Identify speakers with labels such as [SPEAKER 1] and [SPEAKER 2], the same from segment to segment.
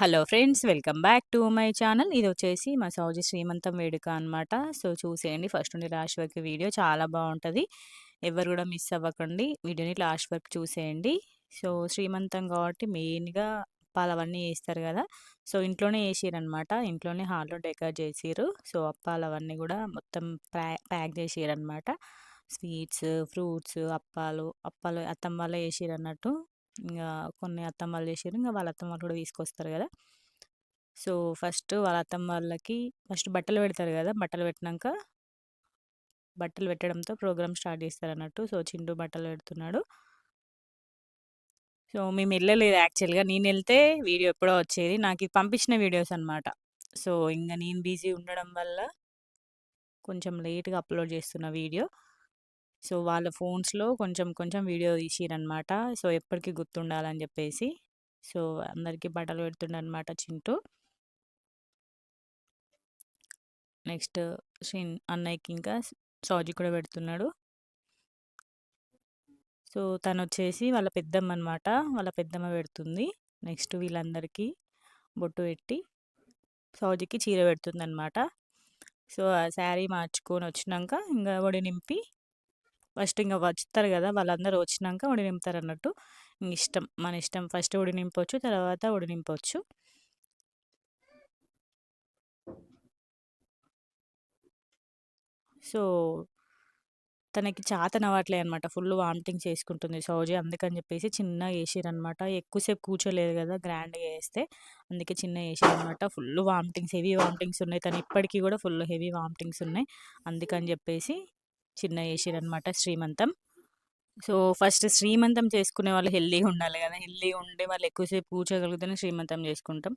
[SPEAKER 1] Hello friends, welcome back to my channel. ఇదొచ్చేసి మా సౌజీ శ్రీమంతం వేడుక అనమాట. సో, చూసేయండి ఫస్ట్ నుండి లాస్ట్ వరకు వీడియో చాలా బావుంటది. ఎవ్వరు గూడా మిస్ అవ్వకండి. వీడియోని లాస్ట్ వరకు చూసేయండి. సో, శ్రీమంతం కాబట్టి మెయిన్‌గా అప్పాలవన్నీ ఏస్తారు గదా! సో, ఇంట్లోనే ఏసిర్రనమాట. ఇంట్లోనే హాల్‌లో డెకరేట్ జేసిర్రు. సో, అప్పాలవన్నీ గూడా మొత్తం ప్యాక్ జేసిర్రనమాట. స్వీట్స్, ఫ్రూట్స్, అప్పాలు అత్తమ్మ వాళ్ళే ఏసిర్రన్నట్టు. ఇంగా కొన్ని అత్తమ్మలు చేసిర్రు. ఇంగ వాళ్ళ అత్తమ్మలు కూడా తీసుకొస్తారు గదా! సో, ఫస్ట్ వాళ్ళ అత్తమ్మ వాళ్ళకి ఫస్ట్ బట్టలు పెడతారు గదా! బట్టలు పెట్టడంతో ప్రోగ్రామ్ స్టార్ట్ చేస్తారన్నట్టు. సో, చింటూ బట్టలు పెడుతున్నాడు. సో, మేమెళ్ళలేదు యాక్చువల్‌గా. నేనెళ్తే వీడియో ఎప్పుడో వచ్చేది. నాకిది పంపించిన వీడియోస్ అన్నమాట. సో, ఇంగ నేను బిజీ ఉండడం వల్ల కొంచెం లేట్‌గా అప్‌లోడ్ చేస్తున్న వీడియో. సో, వాళ్ళ ఫోన్స్‌లో కొంచెం కొంచెం వీడియో తీసిర్రనమాట. సో, ఎప్పటికి గుర్తుండాలని జెప్పేసి. సో, అందరికి బట్టలు పెడుతుండనమాట చింటూ. నెక్స్ట్ అన్నయ్యకి ఇంకా సౌజీ కూడా పెడుతున్నాడు. సో, తనొచ్చేసి వాళ్ళ పెద్దమ్మనమాట. వాళ్ళ పెద్దమ్మ పెడుతుంది. నెక్స్ట్ వీళ్ళందరికీ బొట్టు పెట్టి సౌజీకి చీర పెడుతుందనమాట. సో, ఆ శారీ మార్చుకొనొచ్చినంక ఇంగ ఒడి నింపి ఫస్ట్ ఇంగ వస్తారు గదా! వాళ్ళందరూ వచ్చినంక ఒడి నింపుతారన్నట్టు. మన ఇష్టం. ఫస్ట్ ఒడి నింపొచ్చు. తర్వాత ఒడి నింపొచ్చు. సో, తనకి చాతనవ్వట్లే అనమాట. ఫుల్లు వామిటింగ్స్ చేసుకుంటుంది సౌజీ. అందుకని జెప్పేసి చిన్నగా ఏసిర్రనమాట. ఎక్కువసేపు కూర్చోలేదు గదా! గ్రాండ్‌గా ఏస్తే. అందుకే చిన్నగా ఏసిర్రనమాట. ఫుల్లు వామిటింగ్స్, హెవీ వామిటింగ్స్ ఉన్నాయి. తను ఇప్పటికి గూడా ఫుల్ హెవీ వామిటింగ్స్ ఉన్నాయి. అందుకని జెప్పేసి చిన్నగా ఏసిర్రనమాట శ్రీమంతం. సో, ఫస్ట్ శ్రీమంతం చేసుకునే వాళ్ళు హెల్తీగా ఉండాలి గదా! హెల్తీగా ఉండి వాళ్ళు ఎక్కువసేపు కూర్చోగలిగితేనే శ్రీమంతం చేసుకుంటాం.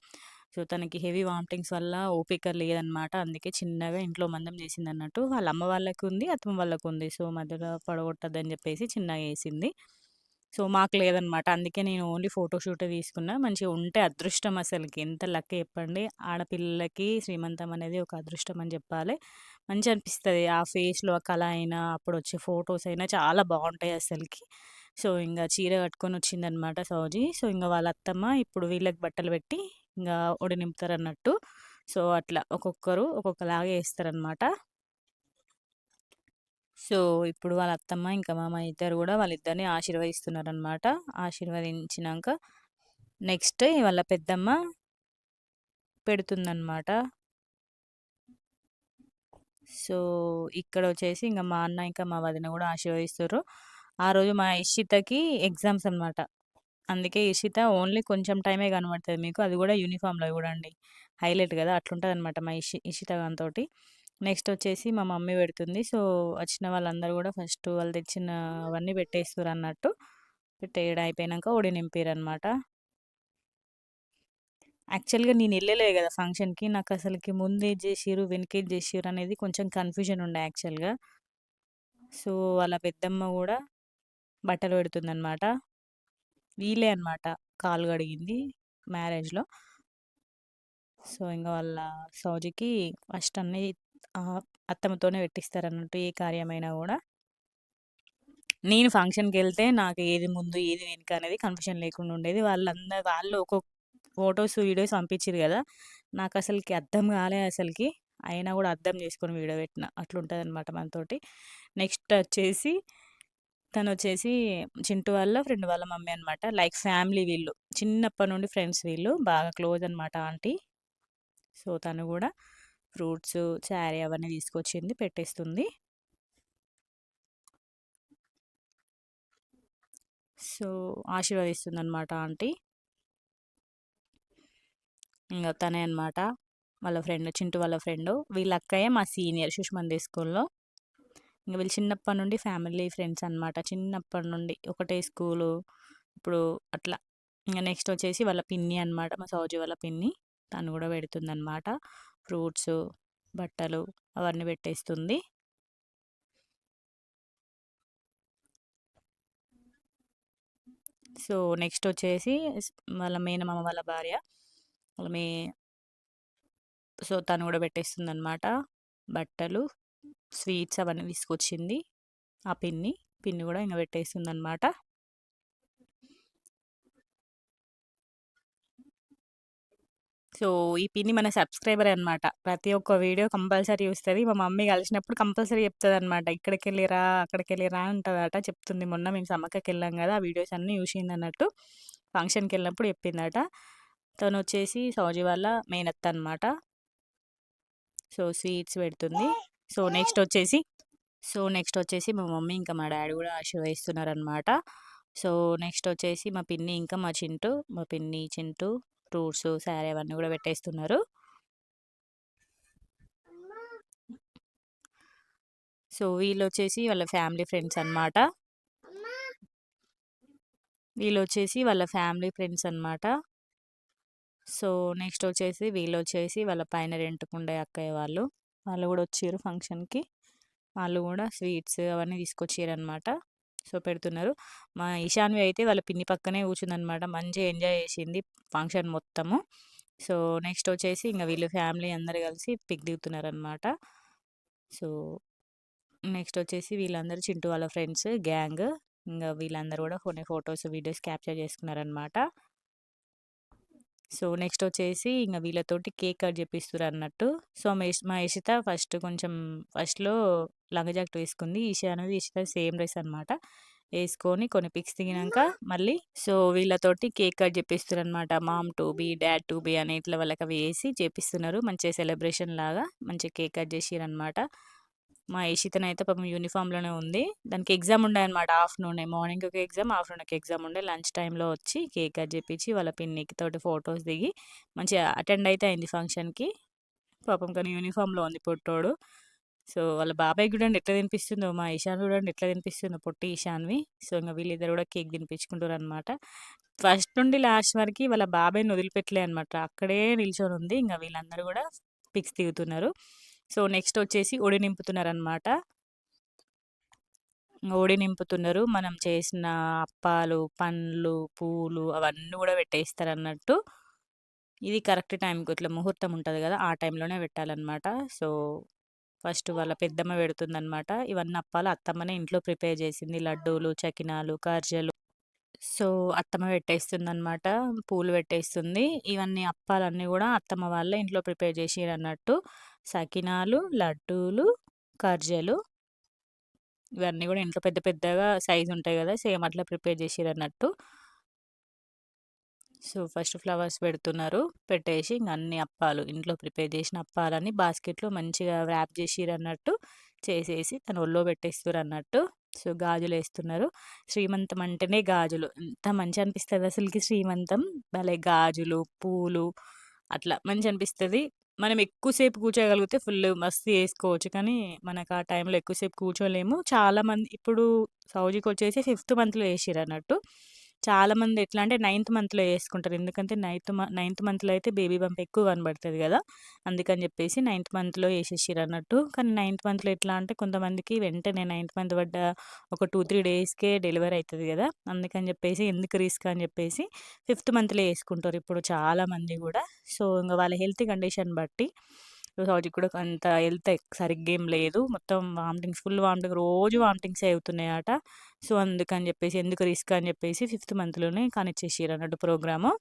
[SPEAKER 1] సో, తనకి హెవీ వామిటింగ్స్ వల్ల ఓపిక లేదనమాట. అందుకే చిన్నగా ఇంట్లో మందం చేసిందన్నట్టు. వాళ్ళ అమ్మ వాళ్ళకుంది, అత్తమ్మ వాళ్ళకుంది. సో, మధ్యలో పడగొట్టద్దని జెప్పేసి చిన్నగా ఏసింది. సో, మాకు లేదనమాట. అందుకే నేను ఓన్లీ ఫోటో షూటే తీసుకున్నా. మంచిగా ఉంటే అదృష్టం అసలకి. ఎంత లక్ చెప్పండి. ఆడపిల్లలకి శ్రీమంతం అనేది ఒక అదృష్టం అని జెప్పాలే. మంచిగనిపిస్తది. ఆ ఫేస్‌లో ఆ కళ అయినా, అప్పుడొచ్చే ఫోటోస్ అయినా చాలా బావుంటాయి అసలకి. సో, ఇంగ చీర కట్టుకొనొచ్చిందనమాట సౌజీ. సో, ఇంగ వాళ్ళ అత్తమ్మ ఇప్పుడు వీళ్ళకి బట్టలు పెట్టి, ఇంగా ఒడి నింపుతారన్నట్టు. సో, అట్లా ఒక్కొక్కరు ఒక్కొక్కలాగా ఏస్తారనమాట. సో, ఇప్పుడు వాళ్ళ అత్తమ్మ, ఇంకా మామ ఇద్దరు గూడా వాళ్ళిద్దరిని ఆశీర్వదిస్తున్నారనమాట. ఆశీర్వదించినంక నెక్స్ట్ వాళ్ళ పెద్దమ్మ పెడుతుందనమాట. సో, ఇక్కడొచ్చేసి ఇంగ మా అన్న, ఇంకా మా వదిన గూడా ఆశీర్వదిస్తుర్రు. ఆ రోజు మా ఇషితకి ఎగ్జామ్స్ అనమాట. అందుకే ఇషిత ఓన్లీ కొంచెం టైమే కనబడతది మీకు. అది గూడా యూనిఫామ్‌లో చూడండి. హైలైట్ గదా! అట్లుంటదనమాట మా ఇషిత గానితోటి. నెక్స్ట్ వచ్చేసి మా మమ్మీ పెడుతుంది. సో, వచ్చిన వాళ్ళందరూ గూడా ఫస్ట్ వాళ్ళు తెచ్చినవన్నీ పెట్టేస్తుర్రన్నట్టు. పెట్టేయడం అయిపోయినంక ఒడి నింపిర్రనమాట. యాక్చువల్‌గా నేనెళ్ళలే గదా ఫంక్షన్‌కి. నాకసలకి ముందేది జేషిర్రు, వెనకేది జేషిర్రు అనేది కొంచెం కన్‌ఫ్యూజన్ ఉండే యాక్చువల్‌గా. సో, వాళ్ళ పెద్దమ్మ గూడా బట్టలు పెడుతుందనమాట. వీళ్ళే అనమాట కాళ్ళు కడిగింది మ్యారేజ్‌లో. సో, ఇంగ వాళ్ళ సౌజీకి ఫస్ట్ అన్నీ ఆహ్, అత్తమ్మతోనే పెట్టిస్తారన్నట్టు ఏ కార్యమైనా గూడా. నేను ఫంక్షన్‌కెళ్తే నాకు ఏది ముందు, ఏది వెనుక అనేది కన్ఫ్యూజన్ లేకుండా ఉండేది. వాళ్ళు ఫోటోస్, వీడియోస్ పంపించిర్రు గదా! నాకసలకి అర్థం గాలే అసలకి. అయినా గూడా అర్థం చేసుకొని వీడియో పెట్టిన. అట్లుంటదనమాట మనతోటి. నెక్స్ట్ వచ్చేసి తనొచ్చేసి చింటూ వాళ్ళ ఫ్రెండ్ వాళ్ళ మమ్మీ అనమాట. లైక్ ఫ్యామిలీ వీళ్ళు. చిన్నప్పటి నుండి ఫ్రెండ్స్ వీళ్ళు. బాగా క్లోజ్ అనమాట ఆంటీ. సో, తను గూడా ఫ్రూట్స్, శారీ అవన్నీ తీసుకొచ్చింది పెట్టేస్తుంది. సో, ఆశీర్వదిస్తుందనమాట ఆంటీ. ఇంగ తనే అనమాట. వాళ్ళ ఫ్రెండ్, చింటూ వాళ్ళ ఫ్రెండు. వీళ్ళ అక్కయ్య మా సీనియర్ శిశుమందిర్ స్కూల్‌లో. ఇంగ వీళ్ళు చిన్నప్పటి నుండి ఫ్యామిలీ ఫ్రెండ్స్ అనమాట. చిన్నప్పటి నుండి ఒకటే స్కూలు. ఇప్పుడు అట్లా. ఇంగ నెక్స్ట్ వచ్చేసి వాళ్ళ పిన్ని అనమాట. మా సౌజీ వాళ్ళ పిన్ని. తను గూడా పెడుతుందనమాట. ఫ్రూట్స్, బట్టలు అవన్నీ పెట్టేస్తుంది. సో, నెక్స్ట్ వచ్చేసి వాళ్ళ మేనమామ వాళ్ళ భార్య. వాళ్ళ మే సో, తను గూడా పెట్టేస్తుందనమాట. బట్టలు, స్వీట్స్ అవన్నీ తీసుకొచ్చింది. ఆ పిన్ని. పిన్ని గూడా ఇంగ పెట్టేస్తుందనమాట. సో, ఈ పిన్ని మన సబ్స్క్రైబరే అనమాట. ప్రతి ఒక్క వీడియో కంపల్సరీ చూస్తది. మా మమ్మీ కలిసినప్పుడు కంపల్సరీ చెప్తదనమాట. ఇక్కడికెళ్ళిరా, అక్కడికెళ్ళిరా అంటదట. చెప్తుంది. మొన్న మేము సమ్మక్కకెళ్ళాం గదా! ఆ వీడియోస్ అన్నీ చూషిందన్నట్టు. ఫంక్షన్‌కెళ్ళినప్పుడు చెప్పిందట. తనొచ్చేసి సౌజీ వాళ్ళ మేనత్త అనమాట. సో, స్వీట్స్ పెడుతుంది. సో, నెక్స్ట్ వచ్చేసి మా మమ్మీ ఇంకా మా డ్యాడీ గూడా ఆశీర్వదిస్తున్నారనమాట. సో, నెక్స్ట్ వచ్చేసి మా పిన్ని ఇంకా మా చింటూ, మా పిన్ని, చింటూ ఫ్రూట్స్, శారీ అవన్నీ గూడా పెట్టేస్తున్నారు. సో, వీళ్ళొచ్చేసి వాళ్ళ ఫ్యామిలీ ఫ్రెండ్స్ అనమాట. వీళ్ళొచ్చేసి వాళ్ళ ఫ్యామిలీ ఫ్రెండ్స్ అనమాట. సో, నెక్స్ట్ వచ్చేసి వీళ్ళొచ్చేసి వాళ్ళ పైన రెంట్‌కుండే అక్కయ్య వాళ్ళు. వాళ్ళు గూడా వచ్చిర్రు ఫంక్షన్‌కి. వాళ్ళు గూడా స్వీట్స్ అవన్నీ తీసుకొచ్చిర్రనమాట. సో, పెడుతున్నారు. మా ఈశాన్వి అయితే వాళ్ళ పిన్ని పక్కనే కూర్చుందనమాట. మంచిగా ఎంజాయ్ చేసింది ఫంక్షన్ మొత్తము. సో, నెక్స్ట్ వచ్చేసి ఇంగ వీళ్ళు ఫ్యామిలీ అందరూ కలిసి పిక్ దిగుతున్నారనమాట. సో, నెక్స్ట్ వచ్చేసి వీళ్ళందరూ చింటూ వాళ్ళ ఫ్రెండ్స్ గ్యాంగ్. ఇంగ వీళ్ళందరూ గూడా కొన్ని ఫోటోస్, వీడియోస్ క్యాప్చర్ చేసుకున్నారనమాట. సో, నెక్స్ట్ వచ్చేసి ఇంగ వీళ్ళతోటి కేక్ కట్ జేపిస్తుర్రన్నట్టు. సో, మా ఇషిత ఫస్ట్‌లో లంగ జాకెట్ వేసుకుంది. ఇషిత సేమ్ డ్రెస్ అనమాట. ఏసుకొని కొన్ని పిక్స్ దిగినంక మళ్ళీ సో, వీళ్ళతోటి కేక్ కట్ జేపిస్తుర్రనమాట. Mom to be, dad to be అని ఇట్లా వాళ్ళకవి ఏసి చేపిస్తున్నారు. మంచిగా సెలబ్రేషన్ లాగా మంచిగా కేక్ కట్ జేసిర్రనమాట. మా ఇషితనైతే పాపం యూనిఫామ్‌లోనే ఉంది. దానికి ఎగ్జామ్ ఉండే అనమాట ఆఫ్టర్‌నూనే. మార్నింగ్ ఒక ఎగ్జామ్, ఆఫ్టర్‌నూన్ ఒక ఎగ్జామ్ ఉండే. లంచ్ టైమ్‌లో వచ్చి కేక్ కట్ చేపించి వాళ్ళ పిన్నికి తోటి ఫోటోస్ దిగి మంచిగా అటెండ్ అయితే అయింది ఫంక్షన్‌కి. పాపం కానీ యూనిఫామ్‌లో ఉంది పొట్టోడు. సో, వాళ్ళ బాబాయికి చూడండి ఎట్లా తినిపిస్తుందో, మా ఇషాన్ చూడండి ఎట్లా తినిపిస్తుందో పొట్టి ఇషాన్వి. సో, ఇంక వీళ్ళిద్దరు కూడా కేక్ తినిపించుకుంటుర్రనమాట. ఫస్ట్ నుండి లాస్ట్ వరకి వాళ్ళ బాబాయిని వదిలిపెట్టలే అనమాట. అక్కడే నిల్చొని ఉంది. ఇంక వీళ్ళందరూ కూడా పిక్స్ దిగుతున్నారు. సో, నెక్స్ట్ వచ్చేసి ఒడి నింపుతున్నారనమాట. ఒడి నింపుతున్నారు. మనం చేసిన అప్పాలు, పండ్లు, పూలు అవన్నీ గూడా పెట్టేస్తారన్నట్టు. ఇది కరెక్ట్ టైంకి ఇట్లా ముహూర్తం ఉంటది గదా! ఆ టైంలోనే పెట్టాలన్నమాట. సో, ఫస్ట్ వాళ్ళ పెద్దమ్మ పెడుతుందన్నమాట. ఇవన్నీ అప్పాలు అత్తమ్మనే ఇంట్లో ప్రిపేర్ చేసింది. లడ్డూలు, చకినాలు, గర్జలు. సో, అత్తమ్మ పెట్టేస్తుందన్నమాట. పూలు పెట్టేస్తుంది. ఇవన్నీ అప్పాలన్నీ గూడా అత్తమ్మ వాళ్ళే ఇంట్లో ప్రిపేర్ చేసిర్రన్నట్టు. సకినాలు, లడ్డూలు, గర్జలు ఇవన్నీ గూడా ఇంట్లో పెద్ద పెద్దగా సైజుంటాయి గదా! సేమ్ అట్లా ప్రిపేర్ జేసిర్రన్నట్టు. సో, ఫస్ట్ ఫ్లవర్స్ పెడుతున్నారు. పెట్టేసి ఇంగ అన్ని అప్పాలు ఇంట్లో ప్రిపేర్ జేసిన అప్పాలన్నీ బాస్కెట్‌లో మంచిగా వ్రాప్ జేసిర్రన్నట్టు. చేసేసి తన ఒళ్ళో పెట్టేస్తుర్రన్నట్టు. సో, గాజులేస్తున్నారు. శ్రీమంతం అంటేనే గాజులు. ఎంత మంచిగనిపిస్తది అసలకి శ్రీమంతం. భలే గాజులు, పూలు అట్లా మంచిగనిపిస్తది. మనం ఎక్కువ సేపు కూర్చోగలిగితే ఫుల్లు మస్తు చేసుకోవచ్చు. కానీ, మనకు ఆ టైంలో ఎక్కువ సేపు కూర్చోలేము. చాలామంది ఇప్పుడు సౌజికొచ్చేసి ఫిఫ్త్ మంత్‌లో ఏసిర్రన్నట్టు. చాలామంది ఎట్లా అంటే నైన్త్ మంత్‌లో యేసుకుంటారు. ఎందుకంటే నైన్త్ మంత్‌లో అయితే బేబీ బంప్ ఎక్కువ కనబడతది గదా! అందుకని జెప్పేసి నైన్త్ మంత్‌లో ఏసేసిర్రన్నట్టు. కానీ నైన్త్ మంత్‌లో ఎట్లా అంటే కొంతమందికి వెంటనే నైన్త్ మంత్ పడ్డ ఒక 2, 3 డేస్‌కే డెలివరీ అయితది గదా! అందుకని జెప్పేసి ఎందుకు రిస్క్ అని జెప్పేసి ఫిఫ్త్ మంత్‌లో యేసుకుంటారు ఇప్పుడు చాలామంది గూడా. సో, ఇంగ వాళ్ళ హెల్త్ కండిషన్ బట్టి సౌజికి కూడా అంత హెల్త్ సరిగ్గా ఏం లేదు. మొత్తం వామిటింగ్స్ ఫుల్ వామిటింగ్ రోజు వామిటింగ్సే అవుతున్నాయట. సో, అందుకని జెప్పేసి ఎందుకు రిస్క్ అని జెప్పేసి ఫిఫ్త్ మంత్‌లోనే కానిచ్చేసిర్రన్నట్టు ప్రోగ్రాము.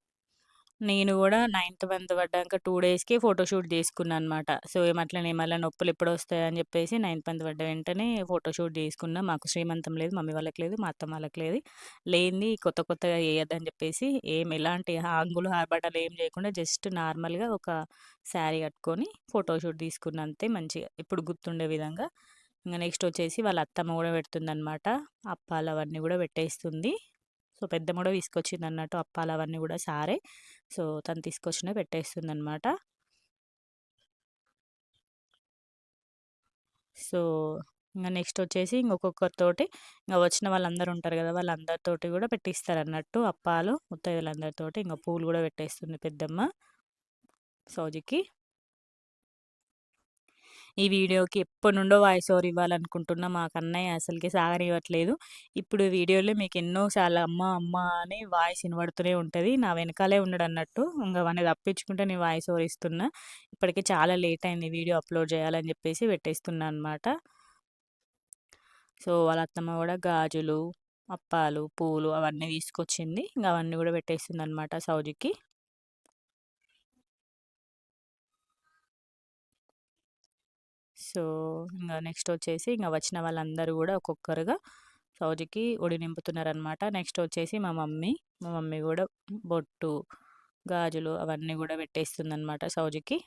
[SPEAKER 1] నేను గూడా నైన్త్ మంత్ పడ్డాక 2 డేస్‌కే ఫోటోషూట్ జేసుకున్నా అనమాట. సో, అట్లనే మళ్ళా నొప్పులెప్పుడొస్తాయని జెప్పేసి నైన్త్ మంత్ పడ్డ వెంటనే ఫోటోషూట్ జేసుకున్నా. మాకు శ్రీమంతం లేదు, మమ్మీ వాళ్ళకి లేదు, మా అత్తమ్మ వాళ్ళకి లేదు. లేనిది కొత్త కొత్తగా చేయొద్దని జెప్పేసి ఎలాంటి హంగులు, ఆర్భాటాలు ఏం జేయకుండా జస్ట్ నార్మల్‌గా ఒక శారీ కట్టుకొని ఫోటోషూట్ తీసుకున్నా అంతే మంచిగా ఇప్పుడు గుర్తుండే విధంగా. ఇంగ నెక్స్ట్ వచ్చేసి వాళ్ళ అత్తమ్మ గూడా పెడుతుందనమాట. అప్పాలవన్నీ గూడా పెట్టేస్తుంది. సో, పెద్దమ్మ గూడా తీసుకొచ్చిందన్నట్టు అప్పాలవన్నీ గూడా సారే. సో, తను తీసుకొచ్చినవి పెట్టేస్తుందనమాట. సో, ఇంగ నెక్స్ట్ వచ్చేసి ఒక్కొక్కరితోటి ఇంగ వచ్చిన వాళ్ళందరూ ఉంటారు గదా! వాళ్ళందరితోటి గూడా పెట్టిస్తారన్నట్టు అప్పాలు. ముత్తైదులందరితోటి ఇంగ పూలు గూడా పెట్టేస్తుంది పెద్దమ్మ సౌజికి. ఈ వీడియోకి ఎప్పటినుండో వాయిస్ ఓవర్ ఇవ్వాలనుకుంటున్నా. మా కన్నయ్య అసలకి సాగనివ్వట్లేదు. ఇప్పుడు వీడియోలో మీకు ఎన్నో సార్లు అమ్మ, అమ్మ అని వాయిస్ ఇనబడుతూనే ఉంటది. నా వెనకాలే ఉన్నాడన్నట్టు. ఇంగ వాడిని తప్పించుకుంటే నేను వాయిస్ ఓవర్ ఇస్తున్నా. ఇప్పటికే చాలా లేట్ అయింది వీడియో అప్‌లోడ్ చేయాలని చెప్పేసి పెట్టేస్తున్నా అనమాట. సో, వాళ్ళ అత్తమ్మ గూడా గాజులు, అప్పాలు, పూలు అవన్నీ తీసుకొచ్చింది. ఇంగ అవన్నీ గూడా పెట్టేస్తుందనమాట సౌజికి. సో, నెక్స్ట్ వచ్చేసి వచ్చిన వాళ్ళందరూ గూడా ఒక్కొక్కరుగా సౌజికి ఒడి నింపుతున్నారనమాట. నెక్స్ట్ వచ్చేసి మా మమ్మీ గూడా బొట్టు, గాజులు అవన్నీ గూడా పెట్టేస్తుందనమాట సౌజికి.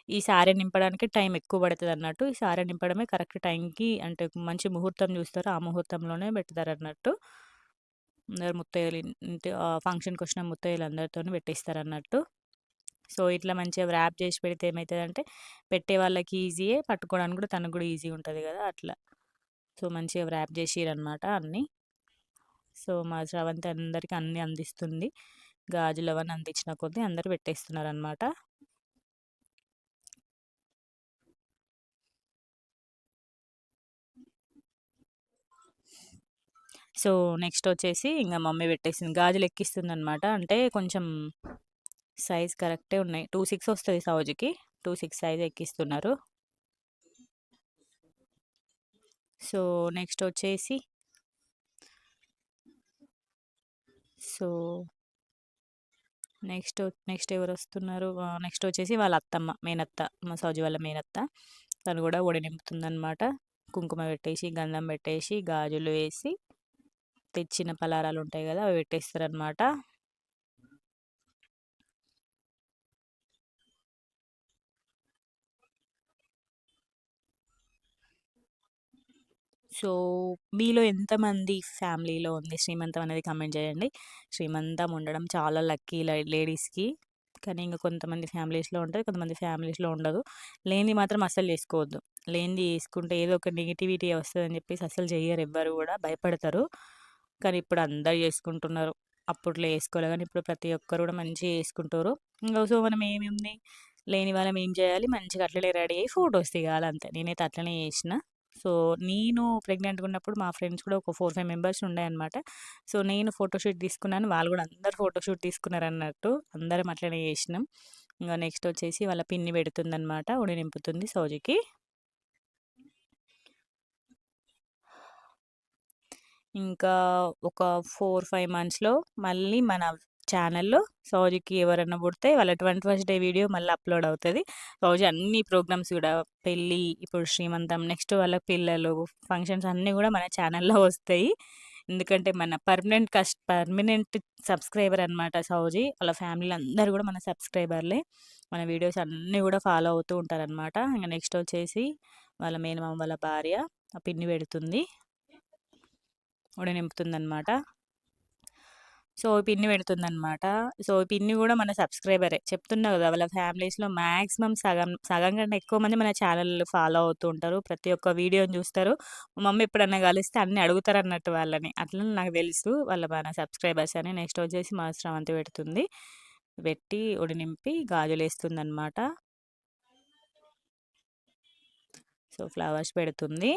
[SPEAKER 1] ఈ సారీ నింపడానికి టైం ఎక్కువ పడతదన్నట్టు. ఈ సారీ నింపడమే కరెక్ట్ టైంకి అంటే మంచి ముహూర్తం చూస్తారు. ఆ ముహూర్తంలోనే పెడతారన్నట్టు. అందరు ముత్తైదులు ఫంక్షన్‌కొచ్చిన ముత్తైదులందరితోని పెట్టిస్తారన్నట్టు. సో, ఇట్లా మంచిగా వ్రాప్ చేసి పెడితే ఏమైతదంటే, పెట్టే వాళ్ళకి ఈజీయే, పట్టుకోవడానికి కూడా తనకు కూడా ఈజీ ఉంటది గదా! అట్లా. సో, మంచిగా వ్రాప్ చేసిర్రనమాట అన్నీ. సో, మా స్రవంతి అందరికి అన్నీ అందిస్తుంది. గాజులవన్నీ అందించిన కొద్దీ అందరూ పెట్టేస్తున్నారనమాట. సో, నెక్స్ట్ వచ్చేసి మమ్మీ పెట్టేసింది. గాజులు ఎక్కిస్తుందనమాట. అంటే కొంచెం సైజ్ కరెక్టే ఉన్నాయి. 26 వస్తది సౌజికి. 26 సైజ్ ఎక్కిస్తున్నారు. సో, నెక్స్ట్ వచ్చేసి సో, నెక్స్ట్ ఎవరొస్తున్నారు? నెక్స్ట్ వచ్చేసి వాళ్ళ అత్తమ్మ, మేనత్త. మా సౌజీ వాళ్ళ మేనత్త. తను గూడా ఒడి నింపుతుందనమాట. కుంకుమ పెట్టేసి, గంధం పెట్టేసి, గాజులు వేసి, తెచ్చిన పలారాలుంటాయి గదా! అవి పెట్టేస్తారనమాట. సో, మీలో ఎంతమంది ఫ్యామిలీలో ఉంది శ్రీమంతం అనేది కామెంట్ చేయండి. శ్రీమంతం ఉండడం చాలా లక్కీ లేడీస్‌కి. కానీ కొంతమంది ఫ్యామిలీస్‌లో ఉంటది. కొంతమంది ఫ్యామిలీస్‌లో ఉండదు. లేనిది మాత్రం అస్సలు చేసుకోవద్దు. లేనిది చేసుకుంటే ఏదో ఒక నెగటివిటీ వస్తదని చెప్పేసి అస్సలు చెయ్యరు ఎవ్వరు గూడా. భయపడతారు. కానీ ఇప్పుడు అందరూ చేసుకుంటున్నారు. అప్పట్లో చేసుకోలే గానీ ఇప్పుడు ప్రతి ఒక్కరు గూడా మంచిగా చేసుకుంటుర్రు. సో, మనం ఏముంది లేని వాళ్ళం ఏం చేయాలి? మంచిగా అట్లనే రెడీ అయ్యి ఫోటోస్ దిగాలి అంతే. నేనైతే అట్లనే చేసిన. సో, నేను ప్రెగ్నెంట్‌గా ఉన్నప్పుడు మా ఫ్రెండ్స్ కూడా ఒక 4, 5 మెంబర్స్ ఉండే అనమాట. సో, నేను ఫోటోషూట్ తీసుకున్నాను. వాళ్ళు కూడా అందరూ ఫోటోషూట్ తీసుకున్నారన్నట్టు. అందరం అట్లనే చేసినాం. నెక్స్ట్ వచ్చేసి వాళ్ళ పిన్ని పెడుతుందనమాట. ఒడి నింపుతుంది సౌజికి. ఇంకా ఒక 4, 5 మంత్స్‌లో మళ్ళీ మన ఛానెల్‌లో సౌజికి ఎవరన్నా పుడితే వాళ్ళ 21st డే వీడియో మళ్ళీ అప్‌లోడ్ అవుతది. సౌజి అన్ని ప్రోగ్రామ్స్ కూడా పెళ్లి, ఇప్పుడు శ్రీమంతం, నెక్స్ట్ వాళ్ళ పిల్లలు, ఫంక్షన్స్ అన్నీ గూడా మన ఛానెల్‌లో వస్తాయి. ఎందుకంటే మన పర్మనెంట్ సబ్‌స్క్రైబర్ అనమాట సౌజి. వాళ్ళ ఫ్యామిలీలో అందరూ గూడా మన సబ్‌స్క్రైబర్‌లే. మన వీడియోస్ అన్నీ గూడా ఫాలో అవుతూ ఉంటారనమాట. నెక్స్ట్ వచ్చేసి వాళ్ళ మేనమామ వాళ్ళ భార్య ఆ పిన్ని పెడుతుంది. ఒడి నింపుతుందనమాట. సో, పిన్ని పెడుతుందనమాట. సో, పిన్ని గూడా మన సబ్‌స్క్రైబరే. చెప్తున్నా గదా! వాళ్ళ ఫ్యామిలీస్‌లో మాక్సిమం సగం కంటే ఎక్కువ మంది మన ఛానల్ ఫాలో అవుతూ ఉంటారు. ప్రతి ఒక్క వీడియోని జూస్తారు. మా మమ్మీ ఎప్పుడన్నా కలిస్తే అన్నీ అడుగుతారన్నట్టు వాళ్ళని. అట్లనే నాకు తెలుసు మన సబ్‌స్క్రైబర్స్ అని. నెక్స్ట్ వచ్చేసి మా స్రవంతి పెడుతుంది. పెట్టి ఒడి నింపి గాజులేస్తుందనమాట. సో, ఫ్లవర్స్ పెడుతుంది.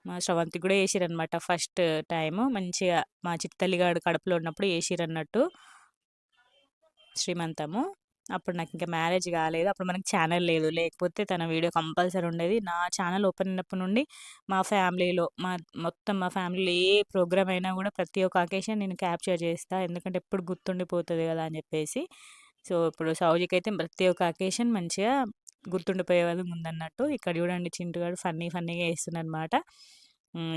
[SPEAKER 1] మా స్రవంతికి గూడా ఏసిరనమాట ఫస్ట్ టైము. మంచిగా మా చిట్టి తల్లిగాడు కడుపులో ఉన్నప్పుడు ఏసిరన్నట్టు శ్రీమంతము. అప్పుడు నాకింకా మ్యారేజ్ గాలేదు. అప్పుడు మనకి ఛానెల్ లేదు. లేకపోతే తన వీడియో కంపల్సరీ ఉండేది. నా ఛానెల్ ఓపెన్ అయినప్పటి నుండి మొత్తం మా ఫ్యామిలీలో ఏ ప్రోగ్రామ్ అయినా గూడా ప్రతి ఒక్క అకేషన్ నేను క్యాప్చర్ చేస్తా. ఎందుకంటే ఎప్పుడు గుర్తుండిపోతది గదా! అని జెప్పేసి. సో, ఇప్పుడు సౌజికైతే ప్రతి ఒక్క అకేషన్ మంచిగా గుర్తుండిపోయే విధంగా ఉందన్నట్టు. ఇక్కడ చూడండి చింటుగాడు ఫన్నీగా ఏస్తుండనమాట.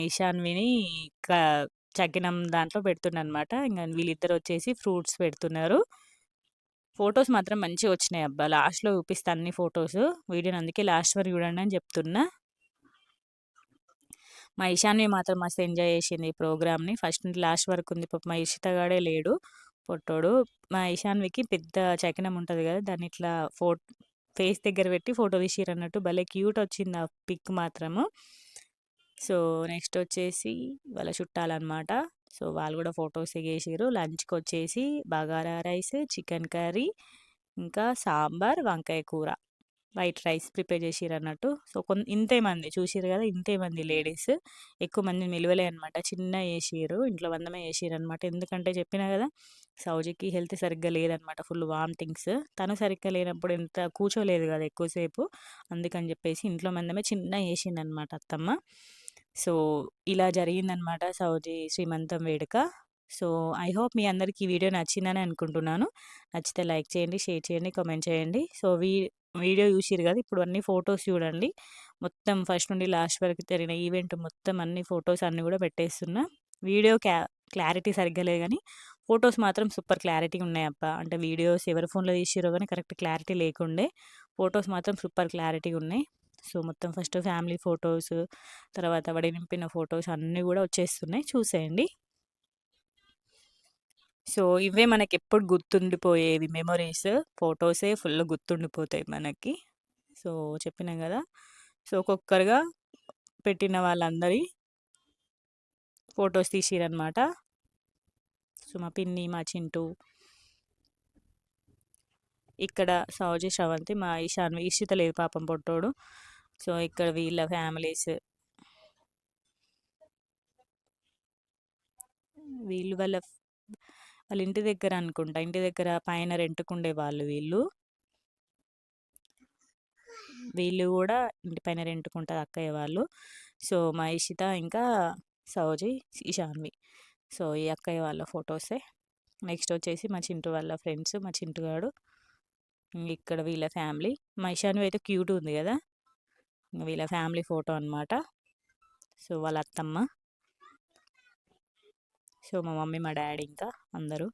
[SPEAKER 1] ఇషాన్విని క చకినం దాంట్లో పెడుతుండనమాట. వీళ్ళిద్దరు వచ్చేసి ఫ్రూట్స్ పెడుతున్నారు. ఫోటోస్ మాత్రం మంచిగొచ్చినాయబ్బా! లాస్ట్‌లో చూపిస్తా అన్ని ఫోటోసు. వీడియోని అందుకే లాస్ట్ వరకు చూడండి అని చెప్తున్నా. మా ఇషాన్వి మాత్రం మస్తు ఎంజాయ్ చేసింది ఈ ప్రోగ్రామ్‌ని. ఫస్ట్ నుండి లాస్ట్ వరకు ఉంది. పాపం మా ఇషిత గాడే లేడు పొట్టోడు. మా ఇషాన్వికి పెద్ద చకినం ఉంటది గదా! దాన్ని ఇట్లా ఫేస్ దగ్గర పెట్టి ఫోటో తీసిర్రన్నట్టు భలే క్యూట్ వచ్చింది ఆ పిక్ మాత్రము. సో, నెక్స్ట్ వచ్చేసి వాళ్ళ చుట్టాలనమాట. సో, వాళ్ళు గూడా ఫోటోస్ దిగేసిర్రు. లంచ్‌కొచ్చేసి బగారా రైస్, చికెన్ కర్రీ, ఇంకా సాంబార్, వంకాయ కూర. వైట్ రైస్ ప్రిపేర్ చేసిరన్నట్టు. సో, ఇంతే మంది చూసిర్రు గదా! ఇంతే మంది లేడీస్. ఎక్కువ మందిని నిలవలే అనమాట. చిన్నగా చేసిర్రు. ఇంట్లో మందమే చేసిరనమాట. ఎందుకంటే చెప్పినా గదా! సౌజికి హెల్త్ సరిగ్గా లేదనమాట. Full vomitings. తను సరిగ్గా లేనప్పుడు కూర్చోలేదు గదా ఎక్కువసేపు. అందుకని జెప్పేసి ఇంట్లో మందమే చిన్నగా చేసిందనమాట అత్తమ్మ. సో, ఇలా జరిగిందనమాట సౌజీ శ్రీమంతం వేడుక. సో, ఐ హోప్ మీ అందరికి ఈ వీడియో నచ్చిందని అనుకుంటున్నాను. నచ్చితే లైక్ చేయండి, షేర్ చేయండి, కామెంట్ చేయండి. సో, వీడియో చూసిర్రు కదా! ఇప్పుడు అన్ని ఫోటోస్ చూడండి. మొత్తం ఫస్ట్ నుండి లాస్ట్ వరకు జరిగిన ఈవెంట్ మొత్తం అన్ని ఫోటోస్ అన్నీ కూడా పెట్టేస్తున్నా. వీడియో క్లారిటీ సరిగ్గా లేదు గానీ, ఫోటోస్ మాత్రం సూపర్ క్లారిటీ ఉన్నాయబ్బా! అంటే వీడియోస్ ఎవరి ఫోన్‌లో తీసిర్రో గానీ కరెక్ట్ క్లారిటీ లేకుండే. ఫోటోస్ మాత్రం సూపర్ క్లారిటీగా ఉన్నాయి. సో, మొత్తం ఫస్ట్ ఫ్యామిలీ ఫోటోస్, తర్వాత వడి నింపిన ఫోటోస్ అన్నీ కూడా వచ్చేస్తున్నాయి. చూసేయండి. సో, ఇవే మనకెప్పుడు గుర్తుండిపోయేవి మెమోరీస్. ఫోటోసే ఫుల్ గుర్తుండిపోతాయి మనకి. సో, చెప్పినా గదా! సో, ఒక్కొక్కరుగా పెట్టిన వాళ్ళందరి ఫోటోస్ తీసిర్రనమాట. సో, మా పిన్ని, మా చింటూ, ఇక్కడ సౌజి, శ్రవంతి, మా ఈశాన్వి. ఈషిత లేదు పాపం పొట్టోడు. సో, ఇక్కడ వీళ్ళ ఫ్యామిలీస్. వీళ్ళు వాళ్ళ ఇంటి దగ్గర అనుకుంటా. ఇంటి దగ్గర పైన రెంట్‌కుండేవాళ్ళు వీళ్ళు. వీళ్ళు గూడా ఇంటి పైన రెంట్‌కుంటారు అక్కయ్య వాళ్ళు. సో, మా ఇషిత ఇంకా సౌజి, ఈశాన్వి. సో, ఈ అక్కయ్య వాళ్ళ ఫోటోసే. నెక్స్ట్ వచ్చేసి మా చింటూ వాళ్ళ ఫ్రెండ్స్, మా చింటుగాడు. ఇక్కడ వీళ్ళ ఫ్యామిలీ. మా ఇషాన్వి అయితే క్యూట్ ఉంది గదా! వీళ్ళ ఫ్యామిలీ ఫోటో అనమాట. సో, వాళ్ళ అత్తమ్మ. సో, మా మమ్మీ, మా డ్యాడీ ఇంకా అందరూ.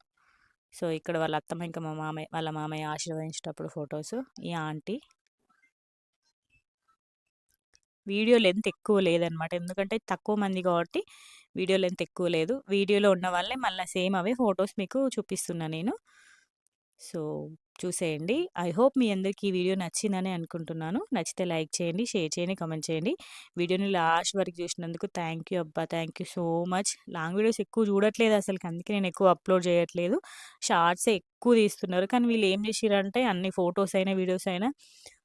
[SPEAKER 1] సో, ఇక్కడ వాళ్ళ అత్తమ్మ ఇంకా వాళ్ళ మామయ్య ఆశీర్వదించేటప్పుడు ఫోటోస్. ఈ ఆంటీ. వీడియో లెంత్ ఎక్కువ లేదనమాట. ఎందుకంటే తక్కువ మంది కాబట్టి వీడియో లెంత్ ఎక్కువ లేదు. వీడియోలో ఉన్న వాళ్ళే మళ్ళా సేమ్ అవే ఫోటోస్ మీకు చూపిస్తున్నా నేను. సో, చూసేయండి. ఐ హోప్ మీ అందరికీ ఈ వీడియో నచ్చిందని అనుకుంటున్నాను. నచ్చితే లైక్ చేయండి, షేర్ చేయండి, కామెంట్ చేయండి. వీడియోని లాస్ట్ వరకు చూసినందుకు థ్యాంక్ యూ అబ్బా! Thank you so much. Long videos ఎక్కువ చూడట్లేదు అసలకి. అందుకే నేను ఎక్కువ అప్లోడ్ చేయట్లేదు. షార్ట్సే ఎక్కువ తీస్తున్నారు. కానీ వీళ్ళు ఏం చేసిర్రంటే అన్ని ఫోటోస్ అయినా, వీడియోస్ అయినా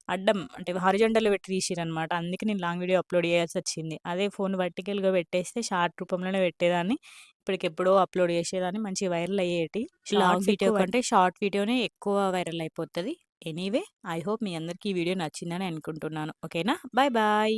[SPEAKER 1] అడ్డం అంటే హారిజాంటల్‌లో పెట్టి తీసిర్రనమాట. అందుకే నేను లాంగ్ వీడియో అప్లోడ్ చేయాల్సొచ్చింది. అదే ఫోన్ వర్టికల్‌గా పెట్టేస్తే షార్ట్ రూపంలోనే పెట్టేదాన్ని. ఇప్పటికెప్పుడో అప్లోడ్ చేసేదాన్ని. మంచిగా వైరల్ అయ్యేటియి. లాంగ్ వీడియో కంటే షార్ట్ వీడియోనే ఎక్కువ వైరల్ అయిపోతది. ఎనీవే ఐ హోప్ మీ అందరికీ ఈ వీడియో నచ్చిందని అనుకుంటున్నాను. ఓకేనా? Bye bye.